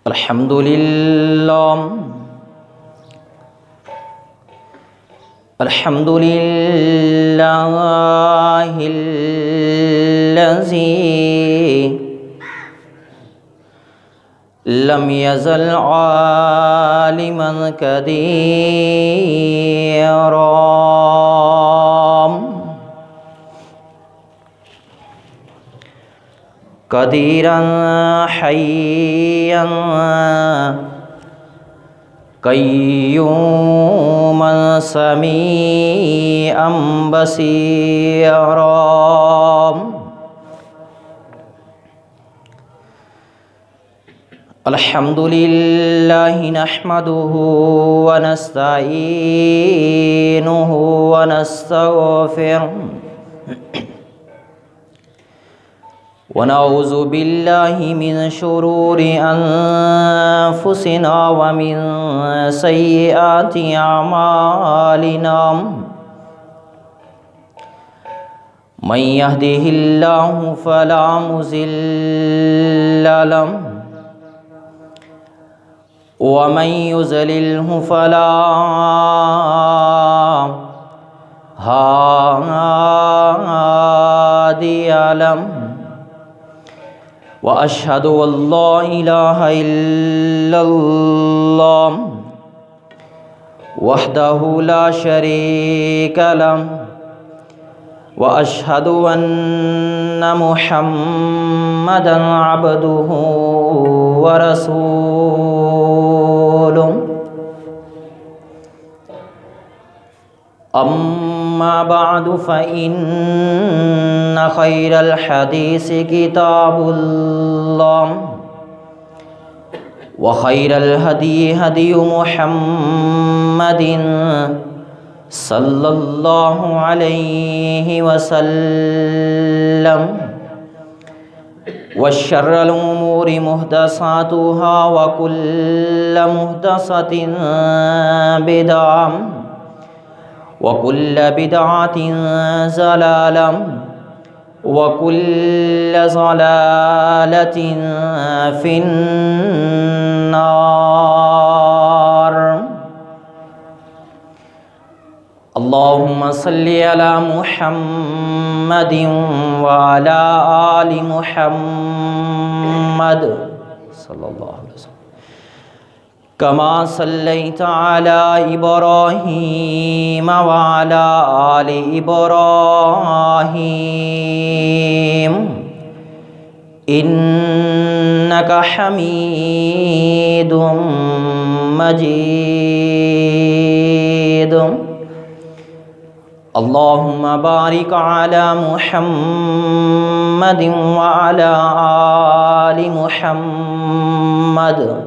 الحمد لله الحمد لله الذي لم يزل عالما قديرا قديرا حيا قيوما سميعا بصيرا الحمد لله نحمده ونستعينه ونستغفره ونعوذ بالله من شرور أنفسنا ومن سيئات أعمالنا من يهده الله فلا مضل له ومن يضلله فلا هادي له وأشهد أن لا إله إلا الله وحده لا شريك له وأشهد أن محمدًا عبده ورسوله أما بعد فإن خير الحديث كتاب الله وخير الهدي هدي محمد صلى الله عليه وسلم وشر الأمور محدثاتها وكل محدثة بدعة وكل بدعة ضلالة وكل ضلالة في النار اللهم صل على محمد وعلى آل محمد صلى الله عليه وسلم كما صليت على إبراهيم وعلى آل إبراهيم إنك حميد مجيد اللهم بارك على محمد وعلى آل محمد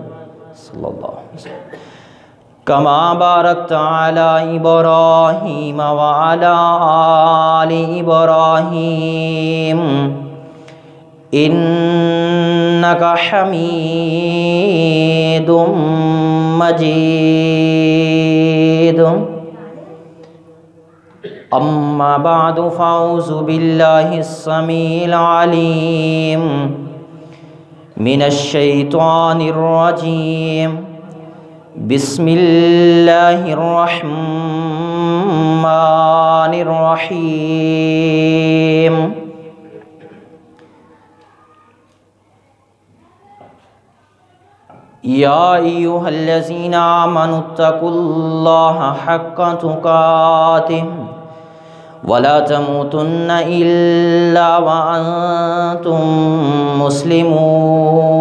صلى الله عليه وسلم كما باركت على إبراهيم وعلى آل إبراهيم إنك حميد مجيد أما بعد فأعوذ بالله السميع العليم من الشيطان الرجيم بسم الله الرحمن الرحيم يا أيها الذين آمنوا اتقوا الله حق تقاته ولا تموتن إلا وأنتم مسلمون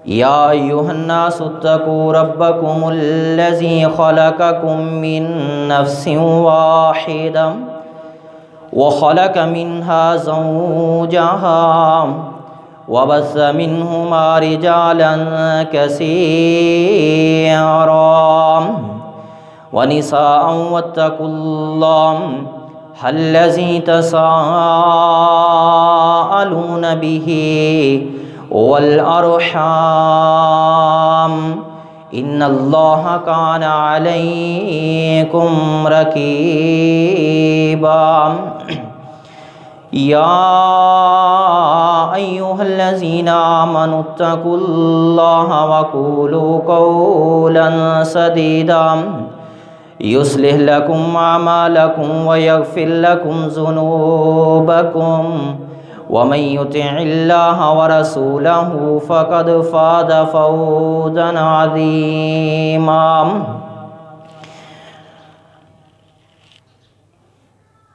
يا أيها الناس اتقوا ربكم الذي خلقكم من نفس واحدة وخلق منها زوجها وبث منهما رجالا كثيرا ونساء واتقوا الله الذي تساءلون به والأرحام إن الله كان عليكم رقيبا يا أيها الذين آمنوا اتقوا الله وقولوا قولا سديدا يصلح لكم أعمالكم ويغفر لكم ذنوبكم ومن يطع الله ورسوله فقد فاز فوزا عظيما.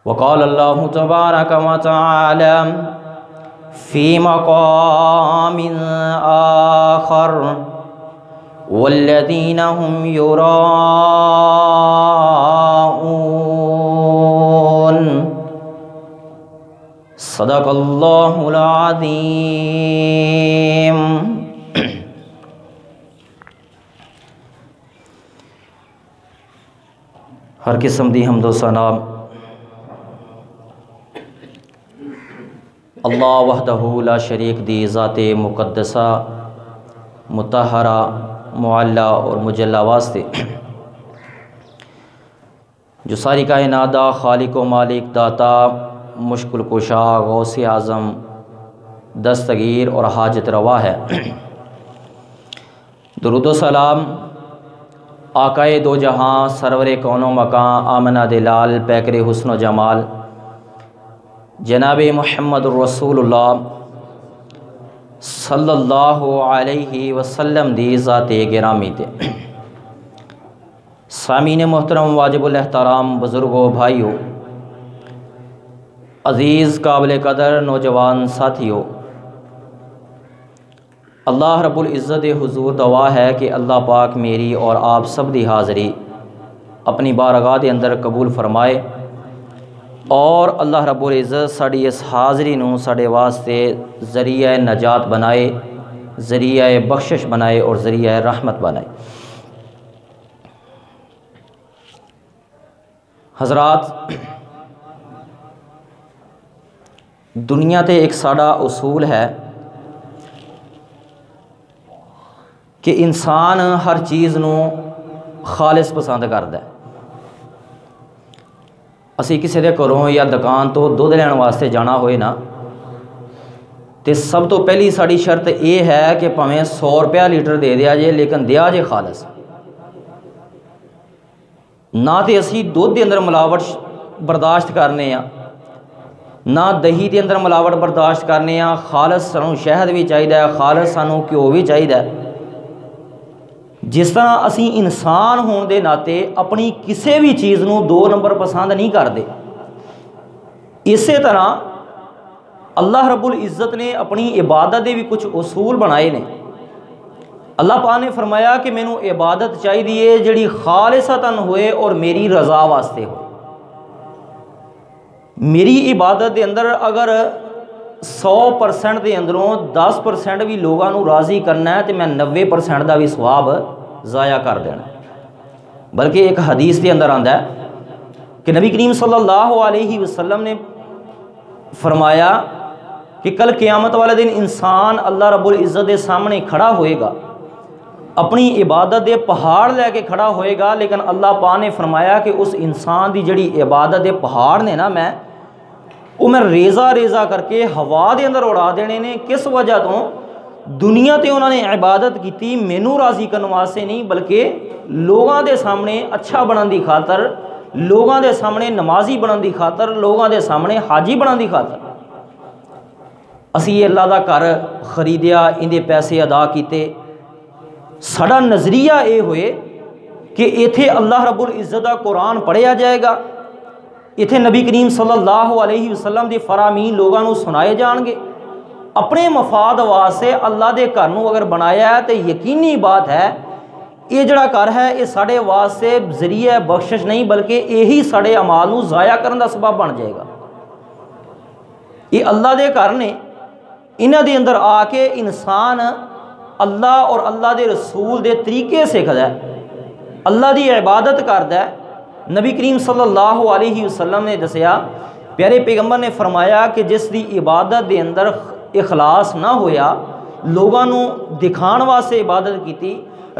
وقال الله تبارك وتعالى في مقام آخر والذين هم يراءون صدق اللہ العظیم. ہر قسم دی حمد و ثنا اللہ وحدہ لا شریک دی ذات مقدسہ مطہرہ معلیٰ اور مجلہ واسطے جو ساری کائنات دا خالق و مالک داتا مشکل کشا غوث اعظم دستگیر اور حاجت روا ہے. درود و سلام آقائے دو جہاں سرور کون و مکان آمنہ دلال پیکر حسن و جمال جناب محمد رسول اللہ صلی اللہ علیہ وسلم دی ذات گرامی تے. سامعین محترم واجب الاحترام بزرگوں بھائیوں عزیز قابل قدر نوجوان ساتھیوں، اللہ رب العزت حضور دعا ہے کہ اللہ پاک میری اور آپ سب دی حاضری اپنی بارگاہ دے اندر قبول فرمائے اور اللہ رب العزت ساڑی اس حاضری نوں ساڑے واسطے ذریعہ نجات بنائے، ذریعہ بخشش بنائے اور ذریعہ رحمت بنائے. حضرات، دنیا تے ایک ساڑا اصول ہے کہ انسان ہر چیز نو خالص پسند کردا ہے. اسی کسی دے گھروں یا دکان تو دودھ لین واسطے جانا ہوئے نا تے سب تو پہلی ساڑی شرط یہ ہے کہ پاویں 100 روپیہ لیٹر دے دیا جے لیکن دیا جے خالص. نہ تے اسی دودھ دے اندر ملاوٹ برداشت کرنے ہیں، نہ دہی دے اندر ملاوٹ برداشت کرنے ہیں. خالص سانوں شہد بھی چاہیے، خالص سانوں گھیو بھی چاہیے. جس طرح اسی انسان ہون دے ناتے اپنی کسی بھی چیز نو 2 نمبر پسند نہیں کرتے، اسی طرح اللہ رب العزت نے اپنی عبادت دے بھی کچھ اصول بنائے نے. اللہ پاک نے فرمایا کہ مینوں عبادت چاہیے جڑی خالصتاً ہوئے اور میری رضا واسطے ہو. میری عبادت دے اندر اگر 100% دے اندروں 10% بھی لوگاں نو راضی کرنا ہے تو میں 90% دا بھی ثواب ضائع کر دینا. بلکہ ایک حدیث دے اندر آندا ہے کہ نبی کریم صلی اللہ علیہ وسلم نے فرمایا کہ کل قیامت والے دن انسان اللہ رب العزت دے سامنے کھڑا ہوئے گا، اپنی عبادت دے پہاڑ لے کے کھڑا ہوئے گا، لیکن اللہ پاک نے فرمایا کہ اس انسان دی جڑی عبادت دے پہاڑ نے نا میں ریزہ ریزہ کر کے ہوا دے اندر اڑا دینے نے. کس وجہ تو دنیا تے انہوں نے عبادت کیتی مینوں راضی کرنے واسطے نہیں، بلکہ لوگاں دے سامنے اچھا بنن دی خاطر، لوگاں دے سامنے نمازی بنن دی خاطر، لوگاں دے سامنے حاجی بنن دی خاطر. اسی اللہ دا گھر خریدیا، اندے پیسے ادا کیتے. ساڈا نظریہ اے ہوئے کہ ایتھے اللہ رب العزت دا قرآن پڑھیا جائے گا، ایتھے نبی کریم صلی اللہ علیہ وسلم دی فرامین لوگاں نو سنائے جان گے. اپنے مفاد واسطے اللہ دے گھر نو اگر بنایا ہے تو یقینی بات ہے یہ جڑا گھر ہے یہ ساڑے واسطے ذریعہ بخشش نہیں بلکہ یہی ساڑے اعمال نو ضائع کرنے دا سبب بن جائے گا. یہ اللہ دے گھر نے انہاں دے اندر آ کے انسان اللہ اور اللہ دے رسول دے طریقے سیکھدا ہے، اللہ دی عبادت کردا ہے. نبی کریم صلی اللہ علیہ وسلم نے دسیا، پیارے پیغمبر نے فرمایا کہ جس دی عبادت دے اندر اخلاص نہ ہویا، لوگاں نو دکھان واسطے عبادت کیتی،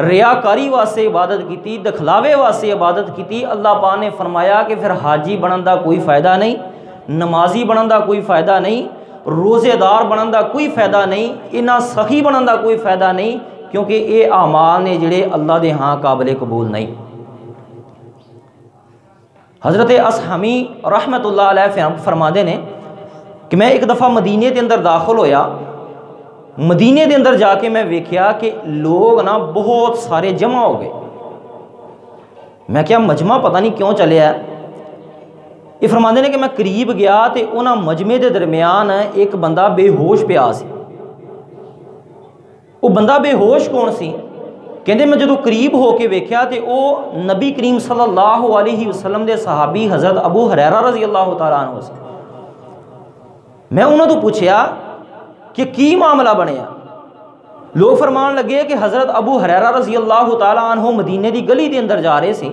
ریاکاری واسطے عبادت کیتی، دکھلاوے واسطے عبادت کیتی، اللہ پاک نے فرمایا کہ پھر حاجی بنن دا کوئی فائدہ نہیں، نمازی بنن دا کوئی فائدہ نہیں، روزے دار بنن دا کوئی فائدہ نہیں، انہاں سخی بنن دا کوئی فائدہ نہیں، کیونکہ یہ اعمال نے جڑے اللہ دے ہاں قابل قبول نہیں۔ حضرت اصحمی رحمت اللہ علیہ فرماندے نے کہ میں ایک دفعہ مدینے دے اندر داخل ہویا، مدینے دے اندر جا کے میں ویکھیا کہ لوگ نا بہت سارے جمع ہو گئے۔ میں کیا مجمع پتہ نہیں کیوں چلے ہے۔ یہ فرماندے نے کہ میں قریب گیا تے انہاں مجمع دے درمیان ایک بندہ بے ہوش پیا سی۔ وہ بندہ بے ہوش کون سی؟ کہندے میں جدو قریب ہو کے ویکھیا تے او نبی کریم صلی اللہ علیہ وسلم دے صحابی حضرت ابو ہریرہ رضی اللہ تعالیٰ عنہ سے۔ میں انہوں تو پوچھیا کہ کی معاملہ بنیا؟ لوگ فرمان لگے کہ حضرت ابو ہریرہ رضی اللہ تعالیٰ عنہ مدینے دی گلی دے اندر جا رہے سی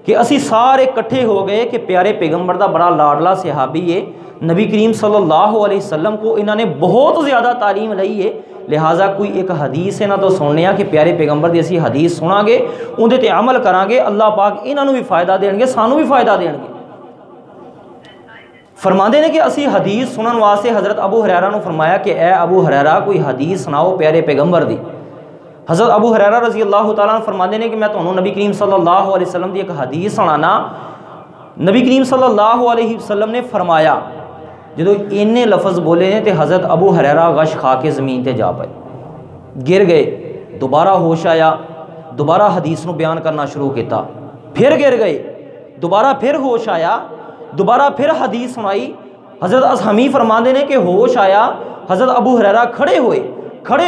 کہ اسی سارے کٹھے ہو گئے کہ پیارے پیغمبر دا بڑا لاڈلا صحابی ہے، نبی کریم صلی اللہ علیہ وسلم کو انہوں نے بہت زیادہ تعلیم لئی ہے، لہٰذا کوئی ایک حدیث ہے نا تو سننے کہ پیارے پیغمبر دی اسی حدیث سنا گے، اندے تے عمل کران گے، اللہ پاک انہوں بھی فائدہ دین گے، سانوں بھی فائدہ دین گے۔ فرماندے نے کہ اسی حدیث سنن واسطے حضرت ابو ہریرہ نے فرمایا کہ اے ابو ہریرہ کوئی حدیث سناؤ پیارے پیغمبر دی۔ حضرت ابو ہریرہ رضی اللہ تعالیٰ عنہ فرماندے نے کہ میں تانوں نبی کریم صلی اللہ علیہ وسلم دی ایک حدیث سنانا۔ نبی کریم صلی اللہ علیہ وسلم نے فرمایا، جدو انہیں لفظ بولے نے تے حضرت ابو ہریرہ غش کھا کے زمین تے جا پائے، گر گئے، دوبارہ ہوش آیا، دوبارہ حدیث نو بیان کرنا شروع کیتا، پھر گر گئے، دوبارہ پھر ہوش آیا، دوبارہ پھر حدیث سنائی۔ حضرت اصحمی فرماندے نے کہ ہوش آیا، حضرت ابو ہریرہ کھڑے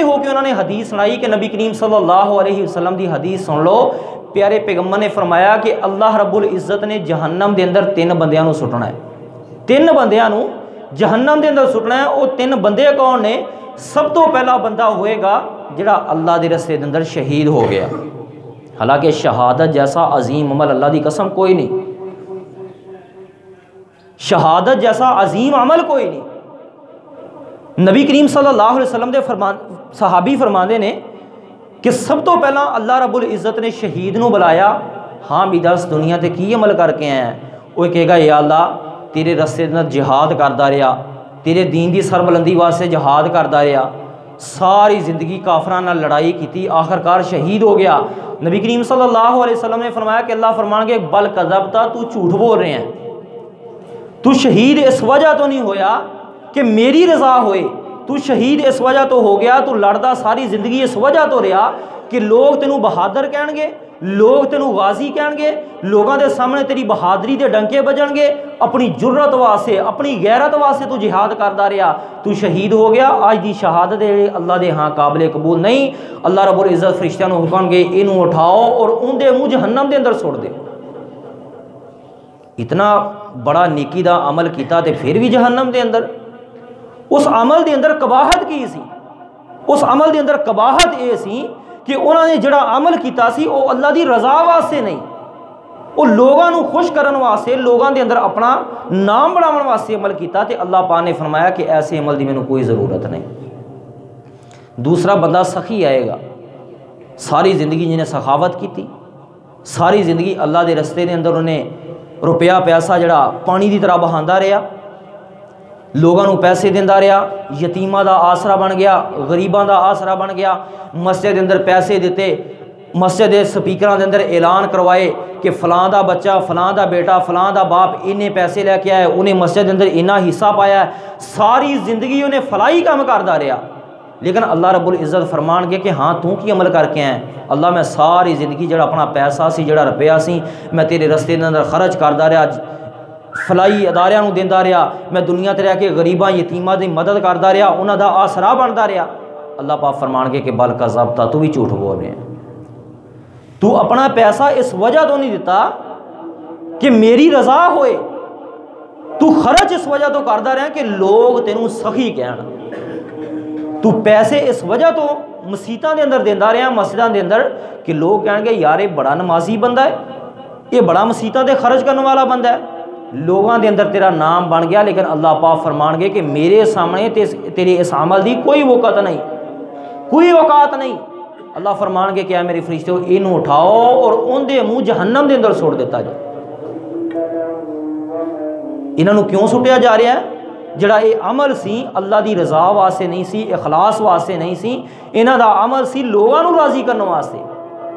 ہو کے انہوں نے حدیث سنائی کہ نبی کریم صلی اللہ علیہ وسلم دی حدیث سن لو۔ پیارے پیغمبر نے فرمایا کہ اللہ رب العزت نے جہنم دے اندر 3 بندیاں نو سٹنا ہے، 3 بندیاں نو جہنم دے اندر سٹنا ہے۔ وہ 3 بندے کون نے؟ سب تو پہلا بندہ ہوئے گا جڑا اللہ دے رستے دے اندر شہید ہو گیا، حالانکہ شہادت جیسا عظیم عمل اللہ دی قسم کوئی نہیں، شہادت جیسا عظیم عمل کوئی نہیں۔ نبی کریم صلی اللہ علیہ وسلم دے صحابی فرماندے نے کہ سب تو پہلا اللہ رب العزت نے شہید نو بلایا، ہاں بھی دس دنیا تے کی عمل کر کے آئے ہیں؟ وہ کہے گا یا اللہ تیرے رستے دے اندر جہاد کردا رہیا، تیرے دین دی سربلندی واسطے جہاد کردا رہیا، ساری زندگی کافراں نال لڑائی کیتی، آخرکار شہید ہو گیا۔ نبی کریم صلی اللہ علیہ وسلم نے فرمایا کہ اللہ فرمان گے بل کذبتا، تو جھوٹ بول رہے ہیں، تو شہید اس وجہ تو نہیں ہویا کہ میری رضا ہوئے، تو شہید اس وجہ تو ہو گیا، تو لڑدا ساری زندگی اس وجہ تو رہا کہ لوگ تینوں بہادر کہن گے، لوگ تینوں غازی کہن گے، لوگاں دے سامنے تیری بہادری دے ڈنکے بجن گے، اپنی جرت واسطے اپنی غیرت واسطے تو جہاد کردا رہیا، تو شہید ہو گیا۔ آج دی شہادت اللہ دے ہاں قابل قبول نہیں۔ اللہ رب العزت فرشتیاں نوں حکم گے اینوں اٹھاؤ اور اون دے منہ جہنم دے اندر سٹ دے۔ اتنا بڑا نیکی دا عمل کیتا تے پھر بھی جہنم دے اندر۔ اس عمل دے اندر قباحت کی سی؟ اس عمل دے اندر قباحت اے سی کہ انہوں نے جڑا عمل کیتا سی وہ اللہ دی رضا واسطے نہیں، وہ لوگاں نو خوش کرن واسطے، لوگاں دے اندر اپنا نام بڑھاون واسطے عمل کیتا، تے اللہ پاک نے فرمایا کہ ایسے عمل دی مینوں کوئی ضرورت نہیں۔ دوسرا بندہ سخی آئے گا، ساری زندگی جنہیں سخاوت کیتی، ساری زندگی اللہ دے رستے دے اندر انہیں روپیہ پیسہ جڑا پانی دی طرح بہاندا رہیا، لوگاں نو پیسے دیندا رہیا، یتیماں دا آسرا بن گیا، غریباں دا آسرا بن گیا، مسجد دے اندر پیسے دیتے، مسجد دے سپیکراں دے اندر اعلان کروائے کہ فلاں دا بچہ، فلاں دا بیٹا، فلاں دا باپ انہیں پیسے لے کے آئے، انہیں مسجد دے اندر انہا حصہ پایا ہے، ساری زندگی انہیں فلاحی کام کردا رہیا۔ لیکن اللہ رب العزت فرمان گے کہ ہاں تو کی عمل کر کے آئے؟ اللہ میں ساری زندگی جڑا اپنا پیسہ سی، جڑا روپیہ سی، میں تیرے رستے دے اندر خرچ کردا رہیا، فلاحی اداریاں نو دیندا رہیا، میں دنیا تے رہ کے غریباں یتیماں دی مدد کردا رہیا، انہاں دا آسرا بندا رہیا۔ اللہ پاک فرمان گے کہ بل کذبتا، تو بھی جھوٹ بول رہے ہیں، تو اپنا پیسہ اس وجہ تو نہیں دیتا کہ میری رضا ہوئے، تو خرچ اس وجہ تو کردا رہیا کہ لوگ تینوں سخی کہن، تو پیسے اس وجہ تو مسیتاں دے اندر دیندا رہیا، مسجداں دے اندر، کہ لوگ کہن گے یار یہ بڑا نمازی بندہ ہے، یہ بڑا مسیتاں دے خرچ کرنے والا بندہ ہے، لوگاں دے اندر تیرا نام بن گیا۔ لیکن اللہ پاک فرمان گے کہ میرے سامنے تیرے اس عمل دی کوئی وقت نہیں، کوئی اوقات نہیں۔ اللہ فرمان گے کہ اے میرے فرشتو اینوں اٹھاؤ اور ان دے منہ جہنم دے اندر سوڑ دیتا جائے۔ انہاں نوں کیوں سٹیا جا رہا ہے؟ جڑا یہ عمل سی اللہ دی رضا واسطے نہیں سی، اخلاص واسطے نہیں سی، انہاں دا عمل سی لوگاں نو راضی کرنے واسطے۔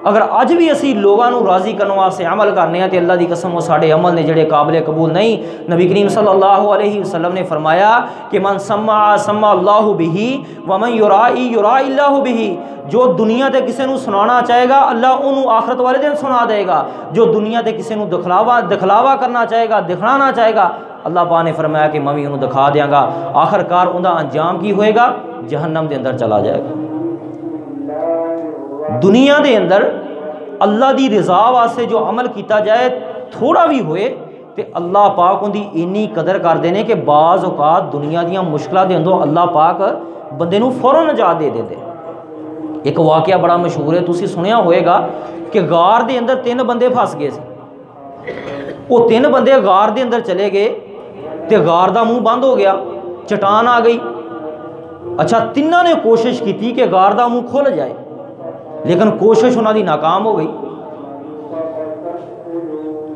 اگر اج بھی اسی لوگاں نو راضی کرنے واسطے عمل کرنے ہیں تے اللہ دی قسم وہ ساڈے عمل نے جڑے قابل قبول نہیں۔ نبی کریم صلی اللہ علیہ وسلم نے فرمایا کہ من سمع سمع اللہ بہ ومن یرائی یرائی اللہ بہ، جو دنیا تے کسے نو سنانا چاہے گا اللہ انہوں آخرت والے دن سنا دے گا، جو دنیا تے کسے نو دکھلاوا کرنا چاہے گا، دکھانا چاہے گا، اللہ پاک نے فرمایا کہ میں بھی انہوں دکھا دیاں گا، آخر کار ان دا انجام کی ہوئے گا؟ جہنم دے اندر چلا جائے گا۔ دنیا دے اندر اللہ دی رضا واسطے جو عمل کیتا جائے تھوڑا بھی ہوئے تے اللہ پاک ان دی اینی قدر کر دینے کہ بعض اوقات دنیا دیاں مشکلات دے اندروں اللہ پاک بندے نو فوراً نجات دے دے۔ ایک واقعہ بڑا مشہور ہے، تسی سنیا ہوئے گا کہ غار دے اندر 3 بندے پھنس گئے سی، وہ 3 بندے غار دے اندر چلے گئے تے غار دا منہ بند ہو گیا، چٹان آ گئی۔ اچھا تینوں نے کوشش کی کہ غار دا منہ کھل جائے، لیکن کوشش انہوں دی ناکام ہو گئی۔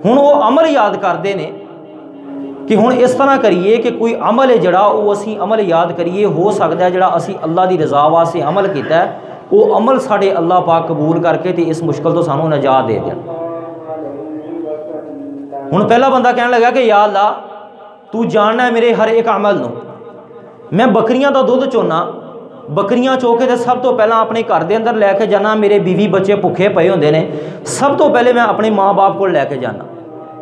ہن وہ عمل یاد کرتے ہیں کہ ہن اس طرح کریے کہ کوئی عمل ہے جڑا وہ اسی عمل یاد کریے، ہو سکتا ہے جڑا اسی اللہ دی رضا واسطے عمل کیتا ہے وہ عمل ساڈے اللہ پاک قبول کر کے تے اس مشکل تو سانوں نجات دے دین۔ ہن پہلا بندہ کہنے لگا کہ یا اللہ تو جاننا ہے میرے ہر ایک عمل نو، میں بکریاں دا دودھ چونا، بکریاں چوکے تے سب تو پہلا اپنے گھر دے اندر لے کے جانا، میرے بیوی بچے بھوکے پئے ہوندے نے، سب تو پہلے میں اپنے ماں باپ کو لے کے جانا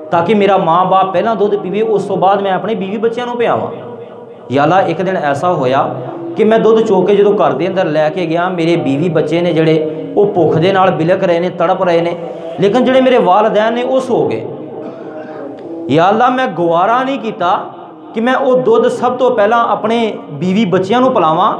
تاکہ میرا ماں باپ پہلا دودھ پیوے، اس تو بعد میں اپنے بیوی بچیاں نو پہاواں۔ یا اللہ ایک دن ایسا ہویا کہ میں دودھ چوکے جدوں گھر دے اندر لے کے گیا، میرے بیوی بچے نے جڑے وہ بھوک دے نال بلک رہے نے، تڑپ رہے نے، لیکن جڑے میرے والدین نے وہ سو گئے۔ یا اللہ میں گوارا نہیں کیتا کہ میں وہ دودھ سب تو پہلا اپنے بیوی بچیاں نو پلاواں،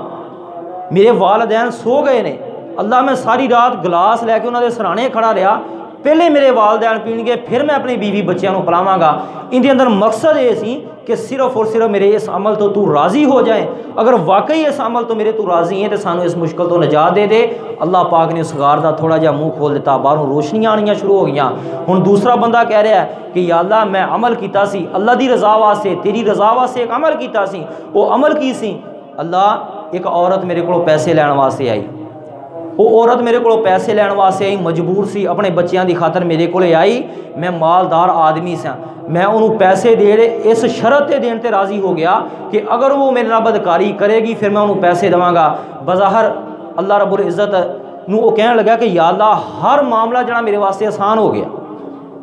میرے والدین سو گئے نے، اللہ میں ساری رات گلاس لے کے انہوں نے سرانے کھڑا رہا، پہلے میرے والدین پین گے پھر میں اپنے بیوی بچیاں نو پلاواں گا۔ ان دے اندر مقصد یہ سی کہ صرف اور صرف میرے اس عمل تو راضی ہو جائے، اگر واقعی اس عمل تو میرے تو راضی ہیں تو سانو اس مشکل تو نجات دے دے۔ اللہ پاک نے اس غار دا تھوڑا جہا منہ کھول دیتا، باہروں روشنیاں آنیاں شروع ہو گئیاں۔ ہن دوسرا بندہ کہہ رہا ہے کہ یا اللہ میں عمل کیتا سی اللہ دی رضا واسطے، تیری رضا واسطے ایک عمل کیتا سی، وہ عمل کی سی؟ اللہ ایک عورت میرے کو پیسے لین واسطے آئی، وہ عورت میرے کو پیسے لین واسطے آئی، مجبور سی، اپنے بچیاں دی خاطر میرے کو آئی، میں مالدار آدمی سا، میں انہوں پیسے دے رہے اس شرط تے دین تے راضی ہو گیا کہ اگر وہ میرے نال بدکاری کرے گی پھر میں انہوں پیسے دواں گا۔ بظاہر اللہ رب العزت نو وہ کہنے لگا کہ یا اللہ ہر معاملہ جڑا میرے واسطے آسان ہو گیا،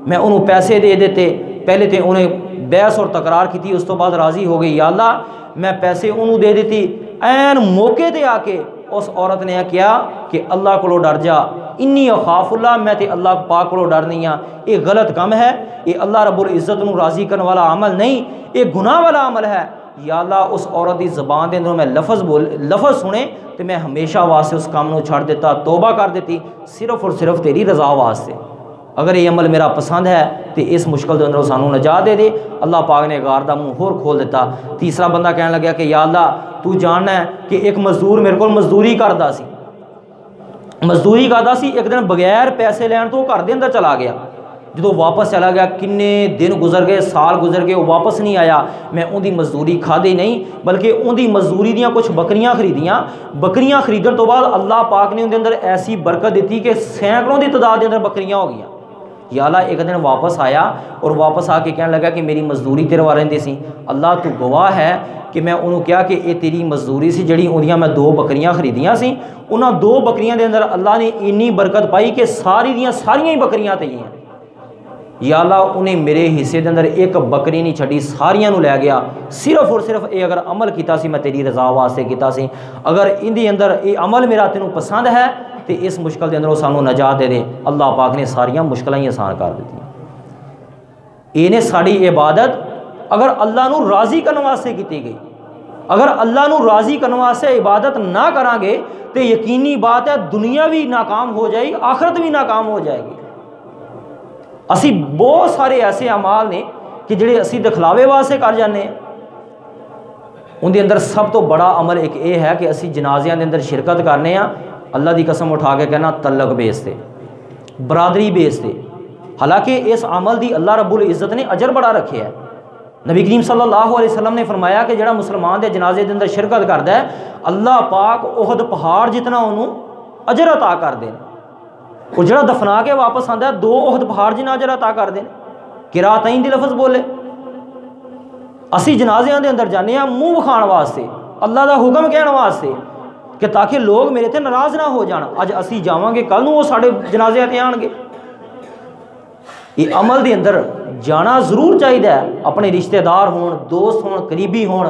میں انہوں پیسے دے دیتے، پہلے تے انہیں بحث اور تکرار کی تھی، اس تو بعد راضی ہو گئی۔ یا اللہ میں پیسے انہوں دے دیتی، این موقع تے آ کے اس عورت نے کیا کہ اللہ کو ڈر جا، انی اخاف اللہ، میں تے اللہ پاک کو ڈر نہیں ہاں۔ یہ غلط کم ہے، یہ اللہ رب العزت نو راضی کرنے والا عمل نہیں، یہ گناہ والا عمل ہے۔ یا اللہ اس عورت دی زبان دے اندروں میں لفظ سنے تو میں ہمیشہ واسطے اس کام نو چھڑ دیتا، توبہ کر دیتی، صرف اور صرف تیری رضا واسطے۔ اگر یہ عمل میرا پسند ہے تو اس مشکل دے اندروں سانوں نجات دے دے۔ اللہ پاک نے غار دا منہ ہور کھول دیتا۔ تیسرا بندہ کہنے لگا کہ یا اللہ تو جاننا ہے کہ ایک مزدور میرے کو مزدوری کردا سی، ایک دن بغیر پیسے لین تو گھر دے اندر چلا گیا، جدو واپس چلا گیا کنے دن گزر گئے، سال گزر گئے، وہ واپس نہیں آیا، میں ان دی مزدوری کھادی نہیں بلکہ ان دی مزدوری دیاں کچھ بکریاں خریدیاں، بکریاں خریدن تو بعد اللہ پاک نے ان دے اندر ایسی برکت دیتی کہ سینکڑوں دی تعداد دے اندر بکریاں ہو گئیاں۔ یا اللہ ایک دن واپس آیا اور واپس آ کے کہنے لگا کہ میری مزدوری تیرے وارن دی سی، اللہ تو گواہ ہے کہ میں انہوں کیا کہ یہ تیری مزدوری سی جڑی انہیاں میں 2 بکریاں خریدیاں سی، انہاں 2 بکریاں دے اندر اللہ نے اتنی برکت پائی کہ ساریاں ہی بکریاں تے ہیں۔ یا اللہ انہیں میرے حصے دے اندر ایک بکری نہیں چھڑی، ساریاں نو لے گیا، صرف اور صرف اے اگر عمل کیتا سی میں تیری رضا واسطے کیتا سی، اگر ان دی اندر اے عمل میرا تینوں پسند ہے تو اس مشکل دے اندر سانوں نجات دے دے۔ اللہ پاک نے ساریاں مشکلیں ہی آسان کر دیتی۔ یہ ساری عبادت اگر اللہ نو راضی کرنے واسطے کیتی گئی، اگر اللہ نو راضی کرنے واسطے عبادت نہ کریں گے تو یقینی بات ہے دنیا بھی ناکام ہو جائے گی، آخرت بھی ناکام ہو جائے گی۔ اسی بہت سارے ایسے اعمال نے کہ جڑے اسی دکھلاوے واسطے کر جانے ہیں، ان دے اندر سب تو بڑا عمل ایک یہ ہے کہ اسی جنازیاں دے اندر شرکت کرنے ہیں، اللہ دی قسم اٹھا کے کہنا تعلق بیس تے، برادری بیس تے، حالانکہ اس عمل دی اللہ رب العزت نے اجر بڑا رکھے ہے، نبی کریم صلی اللہ علیہ وسلم نے فرمایا کہ جڑا مسلمان دے جنازے دے اندر شرکت کردا ہے اللہ پاک احد پہاڑ جتنا انہوں اجر عطا کر دے، اور جڑا دفنا کے واپس آندا ہے 2 احد پہاڑ جنا اجر عطا کر دے۔ قراتین دی لفظ بولے، اسی جنازیاں دے اندر جانے ہیں منہ وکھان واسطے، اللہ دا حکم کہن واسطے کہ تاکہ لوگ میرے تے ناراض نہ ہو جان، اج اسی جاواں گے کل نوں وہ ساڈے جنازے تے آن گے۔ یہ عمل دے اندر جانا ضرور چاہیے، اپنے رشتہ دار ہون، دوست ہون، قریبی ہون،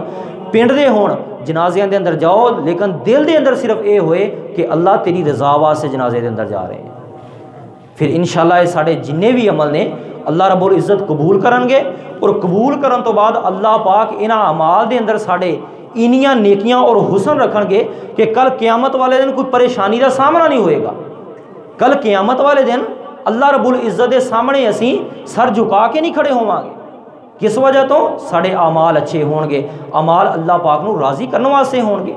پنڈ دے ہون، جنازیاں دے اندر جاؤ، لیکن دل دے اندر صرف اے ہوئے کہ اللہ تیری رضا واسطے جنازے دے اندر جا رہے ہیں۔ پھر انشاءاللہ یہ ساڑھے جننے بھی عمل نے اللہ رب العزت قبول کرن گے، اور قبول کرن تو بعد اللہ پاک انہاں اعمال دے اندر ساڑھے انیاں نیکیاں اور حسن رکھن گے کہ کل قیامت والے دن کوئی پریشانی دا سامنا نہیں ہوئے گا۔ کل قیامت والے دن اللہ رب العزت دے سامنے اسی سر جھکا کے نہیں کھڑے ہوواں گے، کس وجہ تو ساڑھے اعمال اچھے ہون گے، اعمال اللہ پاک نو راضی کرنے واسطے ہون گے۔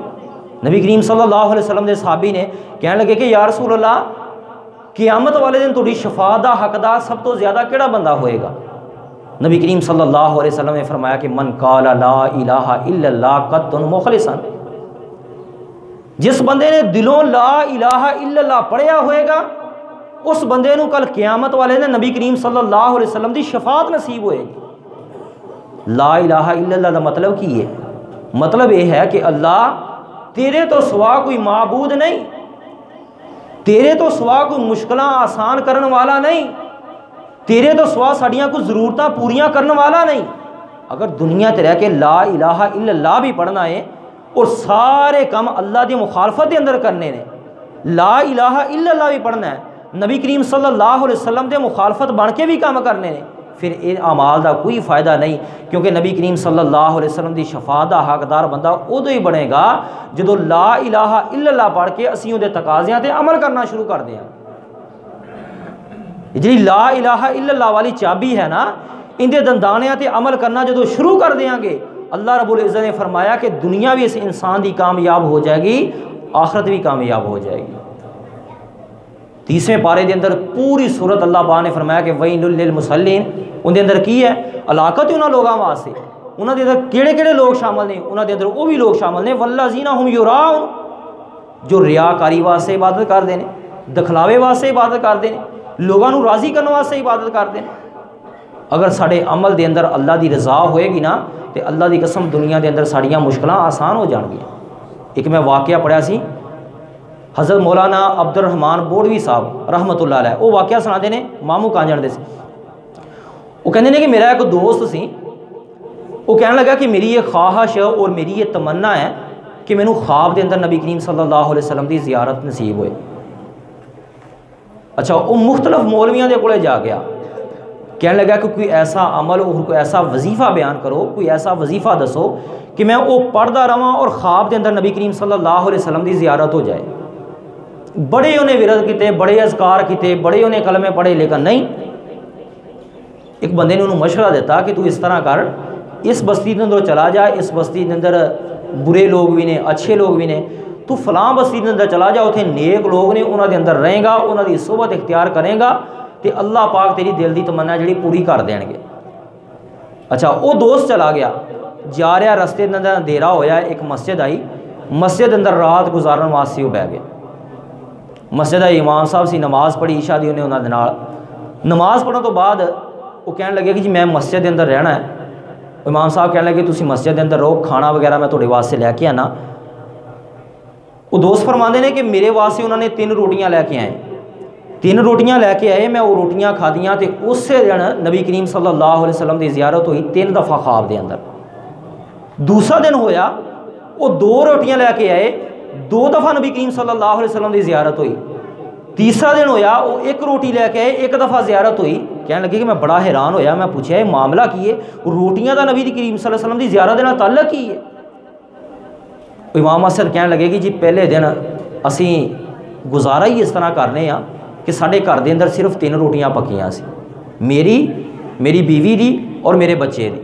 نبی کریم صلی اللہ علیہ وسلم دے صحابی نے کہنے لگے کہ یا رسول اللہ قیامت والے دن تھوڑی شفاعت دا حقدار سب تو زیادہ کیڑا بندہ ہوئے گا؟ نبی کریم صلی اللہ علیہ وسلم نے فرمایا کہ من قال لا الہ الا اللہ قط مخلصا، جس بندے نے دلوں لا الہ الا اللہ پڑھیا ہوئے گا اس بندے نو کل قیامت والے نے نبی کریم صلی اللہ علیہ وسلم دی شفاعت نصیب ہوئے گی۔ لا الہ الا اللہ دا مطلب کی ہے؟ مطلب یہ ہے کہ اللہ تیرے تو سوا کوئی معبود نہیں، تیرے تو سوا کوئی مشکلاں آسان کرن والا نہیں، تیرے تو سوا ساڑیاں کو ضرورتاں پوریاں کرن والا نہیں۔ اگر دنیا تے رہ کے لا الہ الا اللہ بھی پڑھنا ہے اور سارے کام اللہ دی مخالفت دے اندر کرنے نے، لا الہ الا اللہ بھی پڑھنا ہے، نبی کریم صلی اللہ علیہ وسلم دے مخالفت بن کے بھی کام کرنے نے، پھر ان اعمال دا کوئی فائدہ نہیں، کیونکہ نبی کریم صلی اللہ علیہ وسلم دی شفاعت دا حقدار بندہ ادو ہی بنے گا جدو لا الہ الا اللہ پڑھ کے اسی اون دے تقاضیاں تے عمل کرنا شروع کر دیاں۔ جی لا الہ الا اللہ والی چابی ہے نا، ان دے دندانیاں تے عمل کرنا جدو شروع کر دیاں گے، اللہ رب العزت نے فرمایا کہ دنیا بھی اس انسان دی کامیاب ہو جائے گی، آخرت بھی کامیاب ہو جائے گی۔ 30ویں پارے دے اندر پوری سورت اللہ پاک نے فرمایا کہ وَيْلٌ لِّلْمُصَلِّينَ، ان دے اندر کی ہے ہلاکت انہاں لوگاں واسطے، انہاں دے اندر کیڑے کیڑے لوگ شامل نے، انہاں دے اندر وہ بھی لوگ شامل نے وَالَّذِينَ ہُمْ يُرَاءُونَ، جو ریاکاری واسطے عبادت کر دے نے، دکھلاوے واسطے عبادت کر دے نے، لوگاں نو راضی کرنے واسطے عبادت کر دے نے۔ اگر ساڑے عمل دے اندر اللہ دی رضا ہوئے گی نا تے اللہ دی قسم دنیا دے اندر ساڑیاں مشکلاں آسان ہو جان گیا۔ ایک میں واقعہ پڑھیا سی، حضرت مولانا عبد الرحمان بوڑوی صاحب رحمت اللہ علیہ، وہ واقعہ سنا دے نے مامو کانجن دے سی۔ وہ کہنے نے کہ میرا ایک دوست سی، وہ کہنے لگا کہ میری یہ خواہش اور میری یہ تمنا ہے کہ میں نو خواب دے اندر نبی کریم صلی اللہ علیہ وسلم دی زیارت نصیب ہوئے۔ اچھا وہ مختلف مولویاں دے کولے جا گیا، کہنے لگا کہ کوئی ایسا عمل اور کوئی ایسا وظیفہ بیان کرو، کوئی ایسا وظیفہ دسو کہ میں وہ پڑھدا رہاں اور خواب دے اندر نبی کریم صلی اللہ علیہ وسلم دی زیارت ہو جائے۔ بڑے انہیں ورد کیتے، بڑے اذکار کیتے، بڑے انہیں کلمے پڑھے، لیکن نہیں۔ ایک بندے نے انہوں مشورہ دیتا کہ تو اس طرح کر، اس بستی کے اندر چلا جا، اس بستی کے اندر برے لوگ بھی نے، اچھے لوگ بھی نے، تو فلاں بستی کے اندر چلا جا، اتنے نیک لوگ نے، انہوں دے اندر رہیں گا، انہوں دی صحبت اختیار کریں گا تے اللہ پاک تیری دل دی تمنا جڑی پوری کر دیں گے۔ اچھا وہ دوست چلا گیا، جا رہا رستے کے اندر اندھیرا ہویا، ایک مسجد آئی، مسجد اندر رات گزارن واسطے وہ بہ گیا۔ مسجد امام صاحب سی، نماز پڑھی عشاء دی، انہوں نے نماز پڑھنے تو بعد وہ کہنے لگے کہ جی میں مسجد کے اندر رہنا ہے۔ امام صاحب کہنے لگے تسی مسجد کے اندر رہو، کھانا وغیرہ میں تھوڑے واسطے لے کے آنا۔ وہ دوست فرماندے نے کہ میرے واسطے انہوں نے 3 روٹیاں لے کے آئے، 3 روٹیاں لے کے آئے، میں وہ روٹیاں کھادیاں تے اسی دن نبی کریم صلی اللہ علیہ وسلم دی زیارت ہوئی 3 دفعہ خواب دے اندر۔ دوسرا دن ہویا وہ 2 روٹیاں لے کے آئے، 2 دفعہ نبی کریم صلی اللہ علیہ وسلم دی زیارت ہوئی۔ تیسرا دن ہویا وہ 1 روٹی لے کے آئے، 1 دفعہ زیارت ہوئی۔ کہنے لگے کہ میں بڑا حیران ہویا، میں پوچھا یہ معاملہ کی ہے، روٹیاں دا نبی کریم صلی اللہ علیہ وسلم دی زیارت دینا تعلق کی ہے؟ امام اسد کہنے لگے کہ جی پہلے دن اسی گزارا ہی اس طرح کرنے ہاں کہ ساڈے گھر دے اندر صرف 3 روٹیاں پکیاں سی، میری بیوی دی اور میرے بچے دی۔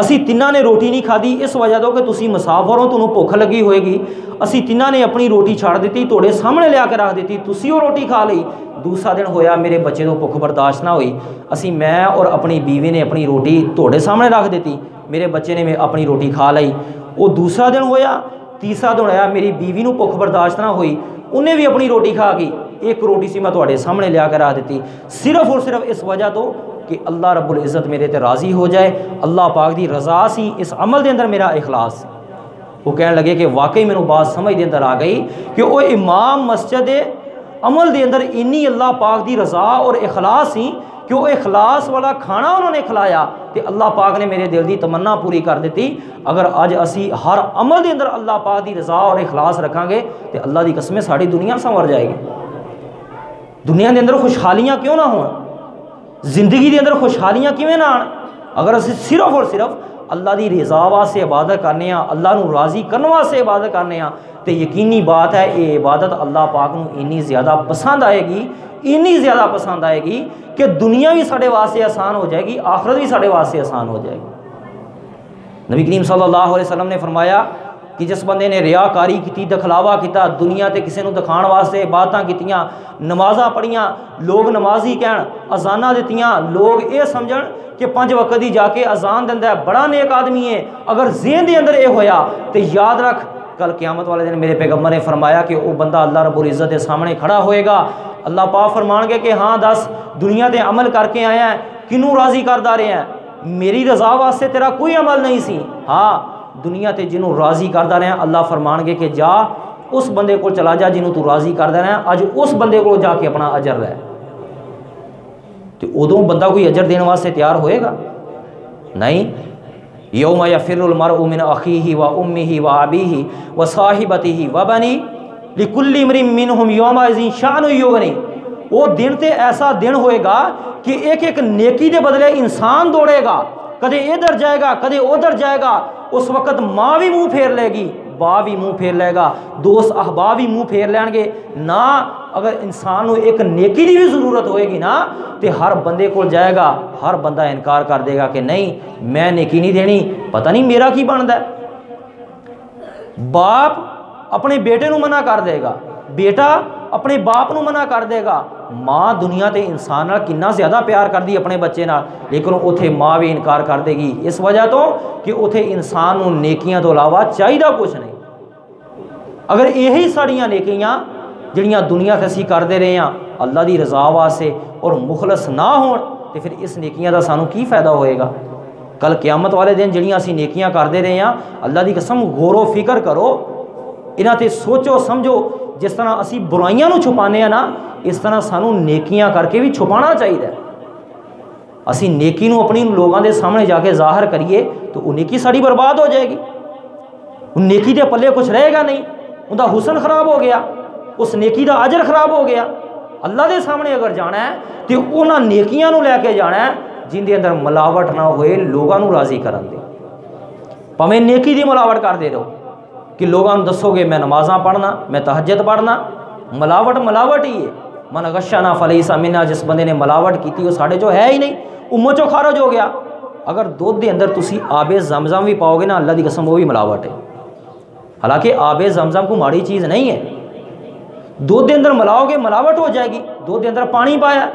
ਅਸੀਂ ਤਿੰਨਾਂ ਨੇ ਰੋਟੀ ਨਹੀਂ ਖਾਧੀ ਇਸ ਵਜ੍ਹਾ ਤੋਂ ਕਿ ਤੁਸੀਂ ਮੁਸਾਫਰ ਹੋ, ਤੁਹਾਨੂੰ ਭੁੱਖ ਲੱਗੀ ਹੋਏਗੀ। ਅਸੀਂ ਤਿੰਨਾਂ ਨੇ ਆਪਣੀ ਰੋਟੀ ਛੱਡ ਦਿੱਤੀ, ਤੁਹਾਡੇ ਸਾਹਮਣੇ ਲਿਆ ਕੇ ਰੱਖ ਦਿੱਤੀ, ਤੁਸੀਂ ਉਹ ਰੋਟੀ ਖਾ ਲਈ। ਦੂਸਰਾ ਦਿਨ ਹੋਇਆ, ਮੇਰੇ ਬੱਚੇ ਤੋਂ ਭੁੱਖ ਬਰਦਾਸ਼ਤ ਨਾ ਹੋਈ, ਅਸੀਂ ਮੈਂ ਔਰ ਆਪਣੀ ਬੀਵੀ ਨੇ ਆਪਣੀ ਰੋਟੀ ਤੁਹਾਡੇ ਸਾਹਮਣੇ ਰੱਖ ਦਿੱਤੀ, ਮੇਰੇ ਬੱਚੇ ਨੇ ਆਪਣੀ ਰੋਟੀ ਖਾ ਲਈ। ਉਹ ਦੂਸਰਾ ਦਿਨ ਹੋਇਆ। ਤੀਸਰਾ ਦਿਨ ਹੋਇਆ, ਮੇਰੀ ਬੀਵੀ ਨੂੰ ਭੁੱਖ ਬਰਦਾਸ਼ਤ ਨਾ ਹੋਈ, ਉਹਨੇ ਵੀ ਆਪਣੀ ਰੋਟੀ ਖਾ ਗਈ। ਇੱਕ ਰੋਟੀ ਸੀ ਮੈਂ ਤੁਹਾਡੇ ਸਾਹਮਣੇ ਲਿਆ ਕੇ ਰੱਖ ਦਿੱਤੀ, ਸਿਰਫ ਔਰ ਸਿਰਫ ਇਸ ਵਜ੍ਹਾ ਤੋਂ کہ اللہ رب العزت میرے تے راضی ہو جائے، اللہ پاک دی رضا سی، اس عمل دے اندر میرا اخلاص سی۔ وہ کہنے لگے کہ واقعی میں بات سمجھ دے اندر آ گئی کہ وہ امام مسجد عمل دے اندر انی اللہ پاک دی رضا اور اخلاص سی کہ وہ اخلاص والا کھانا انہوں نے کھلایا تے اللہ پاک نے میرے دل دی تمنا پوری کر دیتی۔ اگر اج اسی ہر عمل دے اندر اللہ پاک دی رضا اور اخلاص رکھاں گے تے اللہ دی قسم ساری دنیا سنور جائے گی۔ دنیا دے اندر خوشحالیاں کیوں نہ ہوں، زندگی دے اندر خوشحالیاں کیویں نہ آن؟ اگر اسی صرف اور صرف اللہ دی رضا واسطے عبادت کرنے ہاں، اللہ نو راضی کرنے واسطے عبادت کرنے ہاں، تے یقینی بات ہے یہ عبادت اللہ پاک نو اتنی زیادہ پسند آئے گی، اتنی زیادہ پسند آئے گی کہ دنیا بھی ساڈے واسطے آسان ہو جائے گی، آخرت بھی ساڈے واسطے آسان ہو جائے گی۔ نبی کریم صلی اللہ علیہ وسلم نے فرمایا کہ جس بندے نے ریاکاری کی، دکھلاوا کیتا، دنیا تے کسی نو دکھان واسطے عبادتاں کیتیاں، نمازاں پڑھیاں، لوگ نمازی کہن، اذاناں دتیاں، لوگ یہ سمجھن کہ 5 وقت دی جا کے اذان دیندا ہے، بڑا نیک آدمی ہے۔ اگر ذہن دے اندر یہ ہویا تے یاد رکھ کل قیامت والے دن میرے پیغمبر نے فرمایا کہ وہ بندہ اللہ رب العزت کے سامنے کھڑا ہوئے گا، اللہ پاک فرمان گے کہ ہاں دس دنیا تے عمل کر کے آیا ہے، کنوں راضی کردا رہے ہیں؟ میری رضا واسطے تیرا کوئی عمل نہیں سی، ہاں دنیا تے جنوں راضی کردا رہے ہیں، اللہ فرمان گے کہ جا اس بندے کو چلا جا جنوں تو راضی کردا رہے ہیں، اج اس بندے کو جا کے اپنا اجر لے۔ تو ادوں بندہ کوئی اجر دینے واسطے تیار ہوئے گا؟ نہیں۔ یوم یفر المرء من اخیہ و امہ و ابیہ و صاحبتہ و بنیہ لکل امرئ منہم یومئذ شأن یغنیہ۔ وہ دن تے ایسا دن ہوئے گا کہ ایک ایک نیکی دے بدلے انسان دوڑے گا، کدے ادھر جائے گا کدے ادھر جائے گا۔ اس وقت ماں بھی منہ پھیر لے گی، باپ بھی منہ پھیر لے گا، دوست احباب بھی منہ پھیر لین گے نا۔ اگر انسان کو ایک نیکی دی بھی ضرورت ہوئے گی نا تو ہر بندے کو جائے گا، ہر بندہ انکار کر دے گا کہ نہیں میں نیکی نہیں دینی، پتہ نہیں میرا کی بنتا ہے۔ باپ اپنے بیٹے نو منع کر دے گا، بیٹا اپنے باپ نو منع کر دے گا۔ ماں دنیا تے انسان نال کنا زیادہ پیار کر دی اپنے بچے نال، لیکن اتھے ماں بھی انکار کر دے گی، اس وجہ تو کہ اتھے انسان نو نیکیاں تو علاوہ چاہیدہ کچھ نہیں۔ اگر یہی ساڑیاں نیکیاں جڑیاں دنیا تے اسی کردے رہے ہیں اللہ دی رضا واسطے اور مخلص نہ ہون تو پھر اس نیکیاں دا سانو کی فائدہ ہوئے گا؟ کل قیامت والے دن جڑیاں اسی نیکیاں کردے رہے ہیں، اللہ دی قسم غور و فکر کرو، انہاں تے سوچو سمجھو۔ جس طرح اسی برائیاں نو چھپانے ہیں نا، اس طرح سانو نیکیاں کر کے بھی چھپانا چاہیے۔ اسی نیکی نو اپنی لوگاں دے سامنے جا کے ظاہر کریے تو وہ نیکی ساری برباد ہو جائے گی، وہ نیکی دے پلے کچھ رہے گا نہیں، ان دا حسن خراب ہو گیا، اس نیکی دا اجر خراب ہو گیا۔ اللہ دے سامنے اگر جانا ہے تو انہاں نیکیاں نو لے کے جانا ہے جن دے اندر ملاوٹ نہ ہوئے، لوگاں نو راضی کرن دے۔ پاویں نیکی دی ملاوٹ کر دے رہو کہ لوگاں دسو گے میں نمازاں پڑھنا، میں تہجد پڑھنا، ملاوٹ ہی ہے۔ من غشنا فلیس منا، جس بندے نے ملاوٹ کی وہ ساڑھے جو ہے ہی نہیں، امت چو خارج ہو گیا۔ اگر دودھ دے اندر تسی آب زمزم بھی پاؤ گے نا، اللہ دی قسم وہ بھی ملاوٹ ہے، حالانکہ آب زمزم کو ماڑی چیز نہیں ہے۔ دودھ دے اندر ملاؤ گے ملاوٹ ہو جائے گی، دودھ دے اندر پانی پایا۔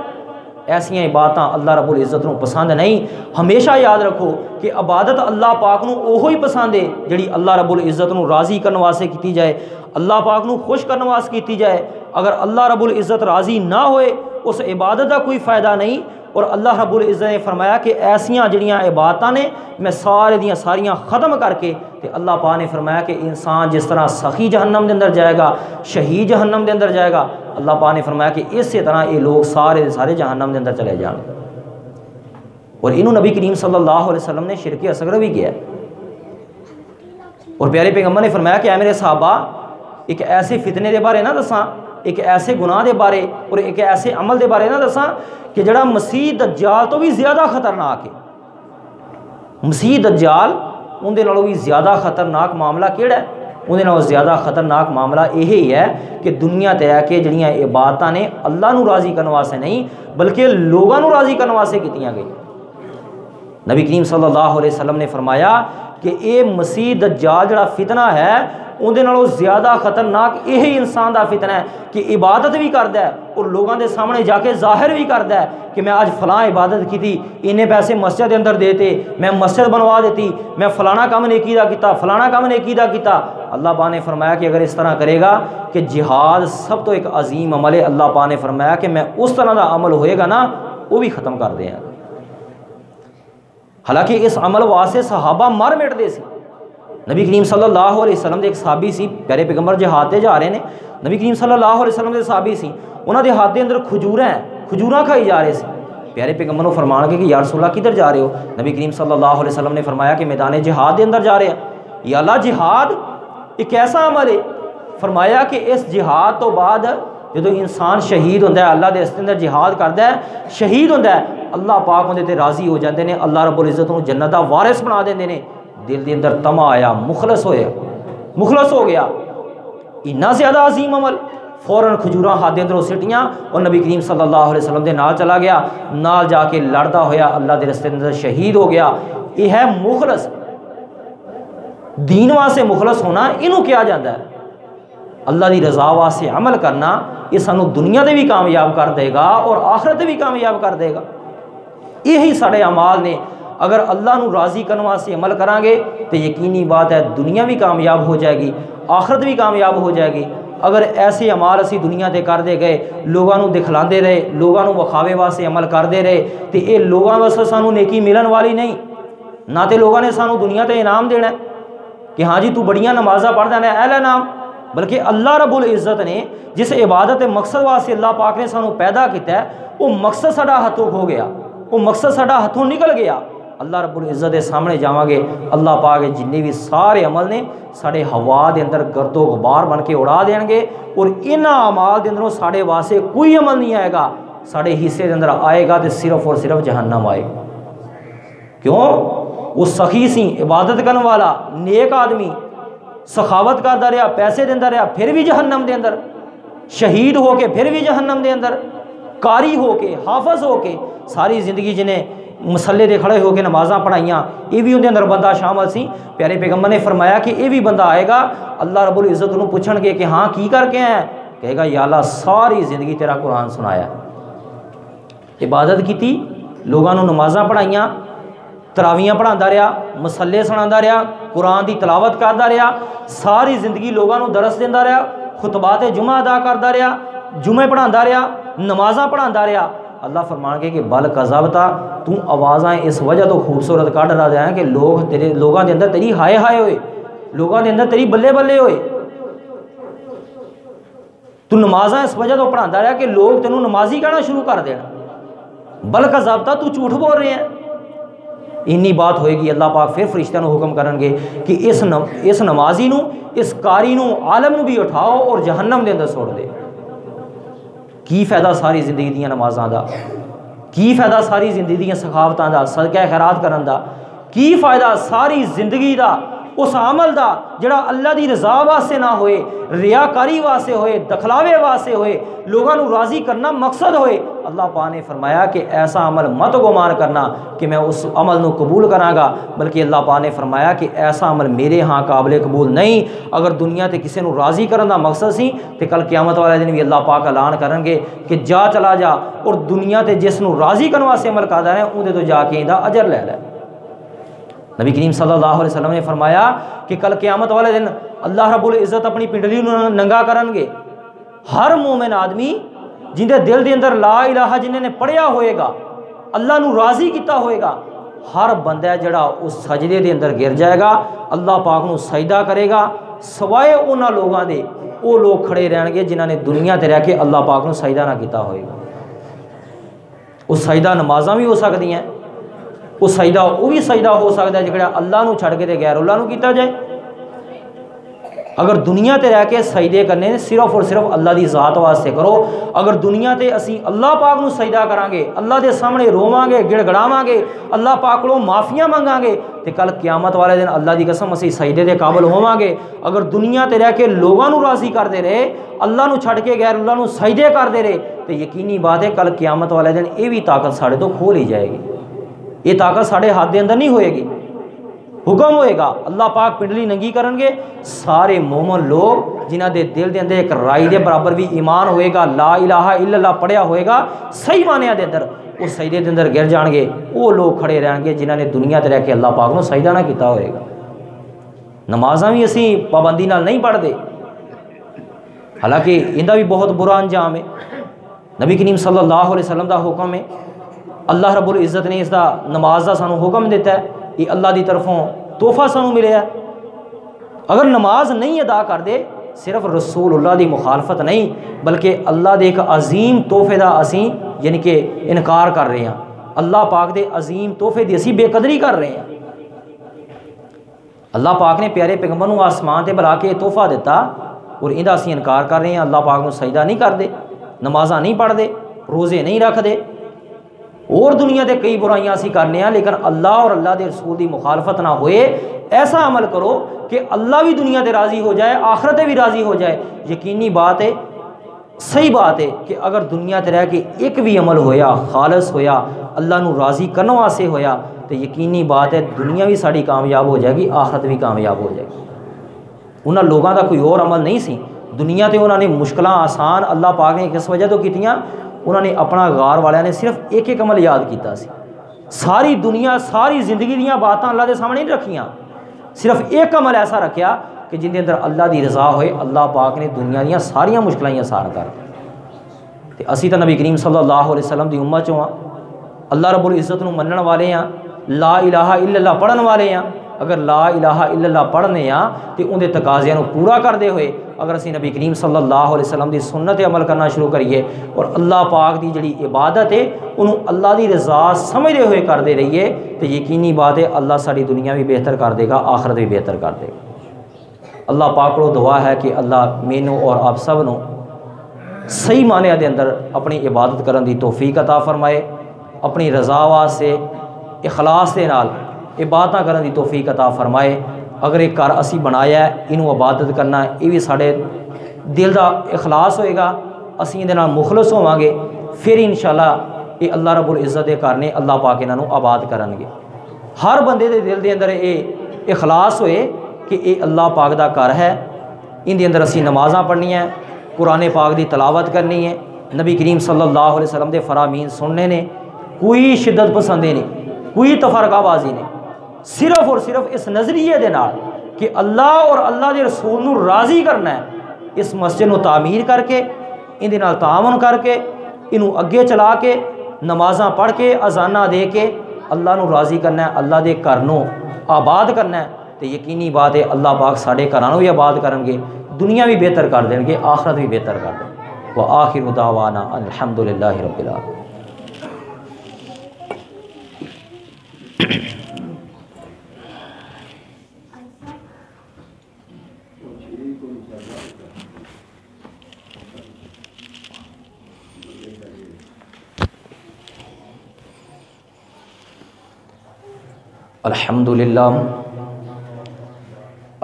ایسیاں عبادتاں اللہ رب العزت نو پسند نہیں۔ ہمیشہ یاد رکھو کہ عبادت اللہ پاک نو اوہو ہی پسند ہے جڑی اللہ رب العزت نو راضی کرنے واسطے کیتی جائے، اللہ پاک نو خوش کرنے واسطے کیتی جائے۔ اگر اللہ رب العزت راضی نہ ہوئے اس عبادت کا کوئی فائدہ نہیں۔ اور اللہ رب العزت نے فرمایا کہ ایسیاں جڑیاں عبادتاں نے میں سارے دیاں ساریاں ختم کر کے تے اللہ پاک نے فرمایا کہ انسان جس طرح سخی جہنم دے اندر جائے گا، شہید جہنم دے اندر جائے گا، اللہ پاک نے فرمایا کہ اسی طرح یہ لوگ سارے جہنم دے اندر چلے جان گے۔ اور انہوں نبی کریم صلی اللہ علیہ وسلم نے شرک اصغر بھی کیا ہے۔ اور پیارے پیغمبر نے فرمایا کہ اے میرے صحابہ، ایک ایسے فتنے دے بارے نہ دساں، ایک ایسے گناہ دے بارے اور ایک ایسے عمل دے بارے نہ دساں کہ جڑا مسیح دجال تو بھی زیادہ خطرناک ہے۔ مسیح دجال ان دے نالوں بھی زیادہ خطرناک معاملہ کیڑا ہے؟ ان دے نالوں زیادہ خطرناک معاملہ یہی ہے کہ دنیا تے ہے کہ جڑیاں عبادتاں نے اللہ نو راضی کرنے واسطے نہیں بلکہ لوگاں نو راضی کرنے واسطے کیتیاں گئی۔ نبی کریم صلی اللہ علیہ وسلم نے فرمایا کہ یہ مسیح دجال جڑا فتنہ ہے اندے نالوں زیادہ خطرناک یہی انسان دا فتنہ ہے کہ عبادت بھی کردا ہے اور لوگوں دے سامنے جا کے ظاہر بھی کردا ہے کہ میں آج فلاں عبادت کی تھی، انہیں پیسے مسجد کے اندر دیتے، میں مسجد بنوا دیتی، میں فلانا کام نیکی دا کیتا، فلانا کام نیکی دا کیتا۔ اللہ پاک نے فرمایا کہ اگر اس طرح کرے گا کہ جہاد سب تو ایک عظیم عمل ہے، اللہ پاک نے فرمایا کہ میں اس طرح دا عمل ہوئے گا نا وہ بھی ختم کر دیں۔ حالانکہ اس عمل واسطے صحابہ مر مٹ دے سی۔ نبی کریم صلی اللہ علیہ وسلم دے ایک صحابی سی، پیارے پیغمبر جہاد تے جا رہے ہیں، نبی کریم صلی اللہ علیہ وسلم دے صحابی سی، انہاں دے ہاتھ دے اندر کھجوراں کھائی جا رہے سی۔ پیارے پیغمبر نوں فرمان لگے کہ یا رسول اللہ کدھر جا رہے ہو؟ نبی کریم صلی اللہ علیہ وسلم نے فرمایا کہ میدان جہاد دے اندر جا رہے ہیں۔ یا اللہ جہاد ایک ایسا عمل ہے، فرمایا کہ اس جہاد تو بعد جدو انسان شہید ہوتا ہے، اللہ دے راستے اندر جہاد کرتا ہے، شہید ہوتا ہے، اللہ پاک اندے تے راضی ہو جاندے نے، اللہ رب العزت نوں جنت دا وارث بنا دیندے نے۔ دل دے اندر تما آیا، مخلص ہو گیا، اتنا زیادہ عظیم عمل، فوراً کھجوراں ہاتھ دے اندروں سٹیاں اور نبی کریم صلی اللہ علیہ وسلم دے نال چلا گیا، نال جا کے لڑدا ہویا اللہ دے راستے اندر شہید ہو گیا۔ یہ ہے مخلص، دین واسطے مخلص ہونا، اینوں کیا جاتا ہے اللہ دی رضا واسطے عمل کرنا۔ یہ سانو دنیا دے بھی کامیاب کر دے گا اور آخرت دے بھی کامیاب کر دے گا۔ یہی سارے اعمال نے، اگر اللہ نو راضی کرنے واسطے عمل کریں گے تو یقینی بات ہے دنیا بھی کامیاب ہو جائے گی، آخرت بھی کامیاب ہو جائے گی۔ اگر ایسے اعمال اسی دنیا تے کر دے گئے، لوگاں نو دکھلاندے رہے، لوگاں نو وکھاوے واسطے عمل کردے رہے تو یہ لوگاں واسطے سانو نیکی ملن والی نہیں، نہ تے لوگاں نے سانو دنیا تے انعام دینا ہے کہ ہاں جی تو بڑیاں نمازاں پڑھ دینا اہل انعام، بلکہ اللہ رب العزت نے جس عبادت مقصد واسطے اللہ پاک نے سانو پیدا کیتا ہے وہ مقصد ساڈا ہاتھوں کھو گیا، وہ مقصد ساڈا ہاتھوں نکل گیا۔ اللہ رب العزت کے سامنے جاواں گے، اللہ پاک جننے بھی سارے عمل نے ساڈے ہوا دے اندر گرد و غبار بن کے اڑا دین گے، اور انہاں اعمال دے اندروں ساڈے واسطے کوئی عمل نہیں آئے گا، ساڈے حصے دے اندر آئے گا تو صرف اور صرف جہنم آئے گا۔ کیوں؟ وہ سخی سی، عبادت کرنے والا نیک آدمی، سخاوت کردا رہا، پیسے دیندا رہا، پھر بھی جہنم دے اندر، شہید ہو کے پھر بھی جہنم دے اندر، قاری ہو کے، حافظ ہو کے، ساری زندگی جنہیں مسلے دے کھڑے ہو کے نمازاں پڑھائیاں، یہ بھی اندر اندر بندہ شامل سی۔ پیارے پیغمبر نے فرمایا کہ یہ بھی بندہ آئے گا، اللہ رب العزت انہوں پوچھن گے کہ ہاں کی کر کے ہیں؟ کہے گا یا اللہ ساری زندگی تیرا قرآن سنایا، عبادت کی تھی، لوگوں نے نمازاں پڑھائیاں، تراویاں پڑھاتا رہا، مسلے سناتا رہا، قرآن دی تلاوت کرتا رہا، ساری زندگی لوگوں کو درس دینا رہا، خطبات جمعہ ادا کرتا رہا، جمعے پڑھاتا رہا، نمازاں پڑھاتا رہا۔ اللہ فرمان گے کہ بل کذبتا، تو آوازاں اس وجہ تو خوبصورت کਢ رہا ہے کہ لوگ تیرے لوگوں کے اندر تیری ہائے ہائے ہوئے، لوگوں کے اندر تیری بلے بلے ہوئے۔ تو نمازاں اس وجہ تو پڑھاتا رہا کہ لوگ تینوں نمازی کہنا شروع کر دینا، بل کذبتا تو جھوٹ بول رہے ہیں۔ اینی بات ہوئے گی، اللہ پاک پھر فرشتیاں نو حکم کرن گے کہ اس نمازی نو، اس قاری نو، عالم نو بھی اٹھاؤ اور جہنم دے اندر سوڑ دے۔ کی فائدہ ساری زندگی دیاں نمازاں دا؟ کی فائدہ ساری زندگی دیاں سخاوتاں دا، صدقہ خیرات کرن دا؟ کی فائدہ ساری زندگی دا اس عمل دا جڑا اللہ دی رضا واسطے نہ ہوئے، ریاکاری واسطے ہوئے، دکھلاوے واسطے ہوئے، لوگوں نو راضی کرنا مقصد ہوئے؟ اللہ پاک نے فرمایا کہ ایسا عمل مت گمان کرنا کہ میں اس عمل نو قبول کراں گا، بلکہ اللہ پاک نے فرمایا کہ ایسا عمل میرے ہاں قابل قبول نہیں۔ اگر دنیا تے کسی نو راضی کرن دا مقصد سی تے کل قیامت والے دن بھی اللہ پاک اعلان کرن گے کہ جا چلا جا اور دنیا تے جس نو راضی کرن واسطے عمل کردا ہے اون دے تو جا کے ایندا اجر لے لے۔ نبی کریم صلی اللہ علیہ وسلم نے فرمایا کہ کل قیامت والے دن اللہ رب العزت اپنی پنڈلی ننگا کرن گے، ہر مومن آدمی جن دے دل دے اندر لا الہ جنہیں نے پڑھیا ہوئے گا، اللہ نو راضی کیتا ہوئے گا، ہر بندہ جڑا اس سجدے دے اندر گر جائے گا، اللہ پاک نو سجدہ کرے گا، سوائے انہاں لوگاں دے وہ لوگ کھڑے رہن گے جنہاں نے دنیا تے رہ کے اللہ پاک نو سجدہ نہ کیتا ہوئے گا۔ وہ سجدہ نمازاں بھی ہو سکتی ہیں، وہ سجدہ وہ بھی سجدہ ہو سکتا ہے جڑا اللہ نو چھڑ کے تے غیر اللہ نو کیتا جائے۔ اگر دنیا تے رہ کے سجدے کرنے صرف اور صرف اللہ دی ذات واسطے کرو، اگر دنیا تے اسی اللہ پاک نو سجدہ کران گے، اللہ دے سامنے روواں گے، گڑ گڑاواں گے، اللہ پاک کولوں معافیاں منگاں گے تے کل قیامت والے دن اللہ دی قسم اسی سجدے دے قابل ہوواں گے۔ اگر دنیا تے رہ کے لوگاں نو راضی کردے رہے، اللہ نو چھڑ کے غیر اللہ نو سجدے کردے رہے تے یقینی بات ہے کل قیامت والے دن یہ بھی طاقت ساڑے تو کھو لی جائے گی۔ یہ طاقت ساڑے ہاتھ دے اندر نہیں ہوئے گی، حکم ہوئے گا اللہ پاک پنڈلی ننگی کرن گے، سارے مومن لوگ جنہ دے دل دے اندر ایک رائی دے برابر بھی ایمان ہوئے گا، لا الہ الا اللہ پڑھیا ہوئے گا صحیح معنی دے اندر، اس سجدے دے اندر گر جان گے، وہ لوگ کھڑے رہن گے جنہ نے دنیا تے رہ کے اللہ پاک نو سجدہ نہ کیتا ہوئے گا۔ نمازاں بھی اسی پابندی نال نہیں پڑھتے، حالانکہ اندہ بھی بہت برا انجام ہے۔ نبی کریم صلی اللہ علیہ وسلم دا حکم ہے، اللہ رب العزت نے اس دا نماز دا سانو حکم دیتا ہے، یہ اللہ دی طرفوں تحفہ سانو ملے ہے۔ اگر نماز نہیں ادا کر دے، صرف رسول اللہ دی مخالفت نہیں بلکہ اللہ دے ایک عظیم تحفے دا اسی یعنی کہ انکار کر رہے ہیں، اللہ پاک دے عظیم تحفے دی اسی بے قدری کر رہے ہیں۔ اللہ پاک نے پیارے پیغمبر نو آسمان تے بلا کے تحفہ دیتا اور اندہ اسی انکار کر رہے ہیں، اللہ پاک نو سجدہ نہیں کر دے، نمازاں نہیں پڑھ دے، روزے نہیں رکھ دے، اور دنیا دے کئی برائیاں اسی کرنے ہیں، لیکن اللہ اور اللہ دے رسول دی مخالفت نہ ہوئے۔ ایسا عمل کرو کہ اللہ بھی دنیا تے راضی ہو جائے، آخرت بھی راضی ہو جائے۔ یقینی بات ہے، صحیح بات ہے کہ اگر دنیا تے رہ کے ایک بھی عمل ہویا خالص ہویا اللہ نو راضی کرنے واسطے ہویا تو یقینی بات ہے دنیا بھی ساری کامیاب ہو جائے گی، آخرت بھی کامیاب ہو جائے گی۔ انہاں لوگاں دا کوئی اور عمل نہیں سی، دنیا تے انہوں نے مشکلاں آسان اللہ پاک نے کس وجہ تو کیتیاں، انہوں نے اپنا غار والے نے صرف ایک ایک عمل یاد کیتا سی، ساری دنیا ساری زندگی دیاں باتاں اللہ دے سامنے نہیں رکھیاں، صرف ایک عمل ایسا رکھیا کہ جن دے اندر اللہ دی رضا ہوئے، اللہ پاک نے دنیا دیاں ساریاں مشکلائیں آسان کر تے اسی تا نبی کریم صلی اللہ علیہ وسلم دی امت چوں ہاں، اللہ رب العزت نو منن والے ہیں، لا الہ الا اللہ پڑھن والے ہیں۔ اگر لا الہ الا اللہ پڑھنے ہاں تو ان دے تقاضیاں نو پورا کردے ہوئے اگر اسی نبی کریم صلی اللہ علیہ وسلم دی سنت عمل کرنا شروع کریے اور اللہ پاک دی جڑی عبادت ہے انہوں اللہ دی رضا سمجھدے ہوئے کردے رہیے تو یقینی بات ہے اللہ ساری دنیا بھی بہتر کر دے گا، آخرت بھی بہتر کر دے گا۔ اللہ پاک کو دعا ہے کہ اللہ مینوں اور آپ سب نو صحیح معنی دے اندر اپنی عبادت کرن دی توفیق عطا فرمائے، اپنی رضا واسطے اخلاص دے نال عبادتاں کرن دی توفیق عطا فرمائے۔ اگر ایک گھر اسی بنایا ہے انہوں عبادت کرنا یہ بھی ساڑے دل دا اخلاص ہوئے گا، اسی اندے نال مخلص ہوواں گے، پھر انشاءاللہ یہ اللہ رب العزت دے گھر نے اللہ پاک انہاں نو آباد کرن گے۔ ہر بندے دے دل دے اندر یہ اخلاص ہوئے کہ یہ اللہ پاک دا گھر ہے، ان دے اندر اسی نمازاں پڑھنی ہیں، قرآن پاک دی تلاوت کرنی ہے، نبی کریم صلی اللہ علیہ وسلم دے فرامین سننے نے، کوئی شدت پسندی نہیں، کوئی تفرقہ بازی نہیں، صرف اور صرف اس نظریے دے نال کہ اللہ اور اللہ دے رسول نو راضی کرنا ہے، اس مسجد نو تعمیر کر کے ان دے نال تعاون کر کے انہوں اگے چلا کے نمازاں پڑھ کے اذاناں دے کے اللہ نو راضی کرنا ہے، اللہ دے گھر نو آباد کرنا ہے، تو یقینی بات ہے اللہ پاک ساڑے گھراں بھی آباد کرن گے، دنیا بھی بہتر کر دیں گے، آخرت بھی بہتر کر دیں گے۔ وآخر دعوانا الحمدللہ رب العالمین۔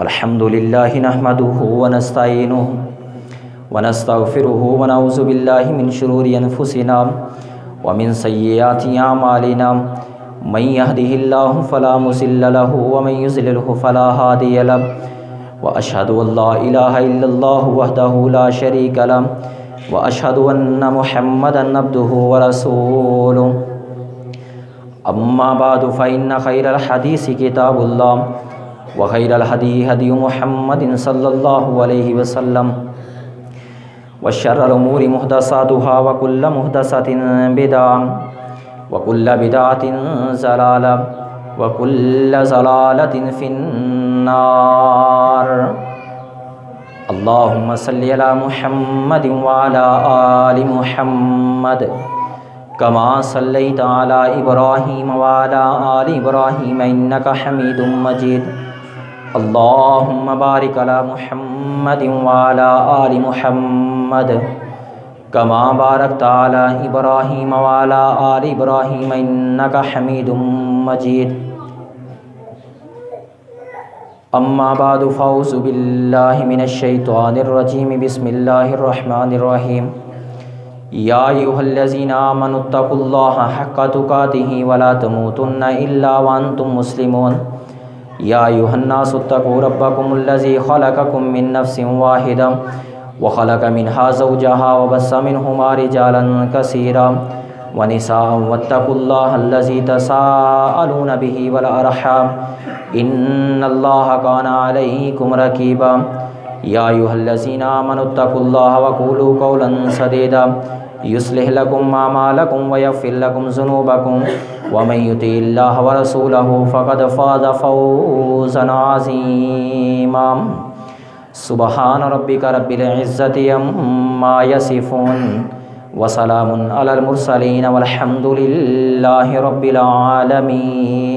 الحمدللہ نحمده ونستعینه ونستغفره ونعوذ باللہ من شرور انفسنا ومن سیئات اعمالنا من يهده اللہ فلا مضل له ومن يضلل فلا هادی له واشهد ان لا الہ الا اللہ وحدہ لا شریک له واشهد ان محمدا عبدہ ورسولہ۔ اما بعد فإن خیر الحدیث کتاب اللہ وخیر الہدی ہدی محمد صلی اللہ علیہ وسلم وشر الامور محدثاتها وکل محدثۃ بدعۃ وکل بدعۃ ضلالہ وکل ضلالۃ فی النار۔ اللہم صلی علی محمد وعلی آل محمد کما صلیت علی ابراہیم وعلی آل ابراہیم انک حمید مجید۔ اللہم بارک علی محمد وعلی آل محمد کما بارکت علی ابراہیم وعلی آل ابراہیم انک حمید مجید۔ اما بعد فاعوذ باللہ من الشیطان الرجیم، بسم اللہ الرحمن الرحیم۔ یا ایھا الذین آمنوا اتقوا اللہ حق تقاتہ ولا تموتن الا وانتم مسلمون یا ایھا الناس اتقوا ربکم الذی خلقکم من نفس واحدہ وخلق منها زوجها وبث منهما رجالا كثيرا ونساء واتقوا الله الذي تساءلون به والأرحام إن الله كان عليكم رقيبا يا أيها الذين آمنوا اتقوا الله وقولوا قولا سديدا يصلح لكم أعمالكم ويغفر لكم ذنوبكم ومن يطع الله ورسوله فقد فاز فوزا عظيما سبحان ربك رب العزة عما يصفون وسلام على المرسلين والحمد لله رب العالمين.